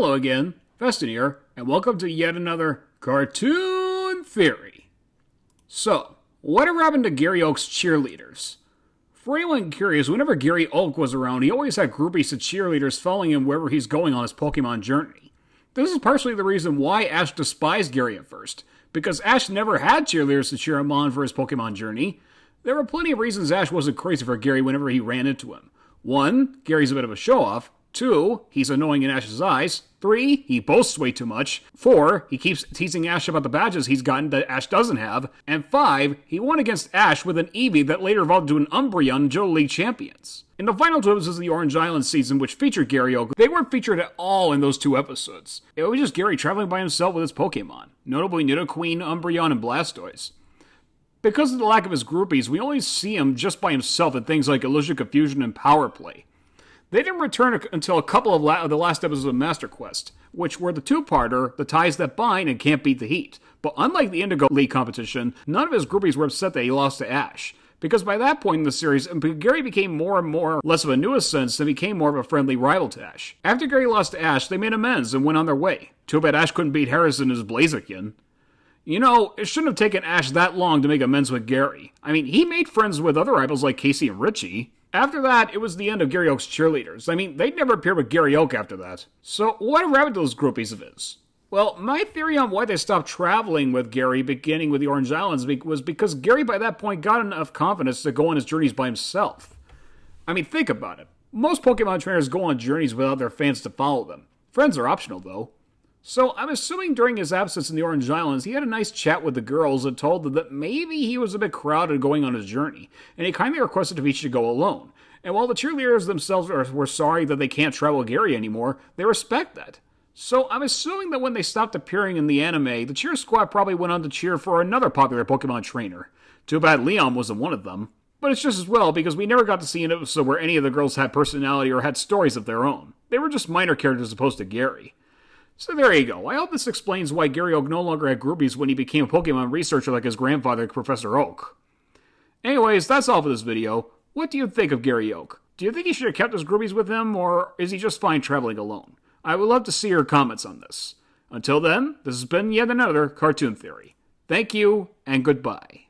Hello again, Festin here, and welcome to yet another Cartoon Theory. So, whatever happened to Gary Oak's cheerleaders? For anyone curious, whenever Gary Oak was around, he always had groupies of cheerleaders following him wherever he's going on his Pokemon journey. This is partially the reason why Ash despised Gary at first, because Ash never had cheerleaders to cheer him on for his Pokemon journey. There were plenty of reasons Ash wasn't crazy for Gary whenever he ran into him. 1, Gary's a bit of a show-off. 2, he's annoying in Ash's eyes. 3, he boasts way too much. 4, he keeps teasing Ash about the badges he's gotten that Ash doesn't have. And 5, he won against Ash with an Eevee that later evolved to an Umbreon in Johto League Champions. In the final 2 episodes of the Orange Island season, which featured Gary Oak, they weren't featured at all in those 2 episodes. It was just Gary traveling by himself with his Pokemon, notably Nidoqueen, Umbreon, and Blastoise. Because of the lack of his groupies, we only see him just by himself in things like Illusion Confusion and Power Play. They didn't return until a couple of the last episodes of Master Quest, which were the 2-parter, The Ties That Bind and Can't Beat the Heat. But unlike the Indigo League competition, none of his groupies were upset that he lost to Ash. Because by that point in the series, Gary became more and more less of a nuisance and became more of a friendly rival to Ash. After Gary lost to Ash, they made amends and went on their way. Too bad Ash couldn't beat Harrison in his Blaziken. You know, it shouldn't have taken Ash that long to make amends with Gary. I mean, he made friends with other rivals like Casey and Richie. After that, it was the end of Gary Oak's cheerleaders. I mean, they'd never appear with Gary Oak after that. So, whatever happened to those groupies of his? Well, my theory on why they stopped traveling with Gary beginning with the Orange Islands was because Gary by that point got enough confidence to go on his journeys by himself. I mean, think about it. Most Pokemon trainers go on journeys without their fans to follow them. Friends are optional, though. So, I'm assuming during his absence in the Orange Islands, he had a nice chat with the girls and told them that maybe he was a bit crowded going on his journey, and he kindly requested if he should go alone. And while the cheerleaders themselves were sorry that they can't travel with Gary anymore, they respect that. So, I'm assuming that when they stopped appearing in the anime, the cheer squad probably went on to cheer for another popular Pokemon trainer. Too bad Leon wasn't one of them. But it's just as well, because we never got to see an episode where any of the girls had personality or had stories of their own. They were just minor characters as opposed to Gary. So there you go. I hope this explains why Gary Oak no longer had groupies when he became a Pokemon researcher like his grandfather, Professor Oak. Anyways, that's all for this video. What do you think of Gary Oak? Do you think he should have kept his groupies with him, or is he just fine traveling alone? I would love to see your comments on this. Until then, this has been yet another Cartoon Theory. Thank you, and goodbye.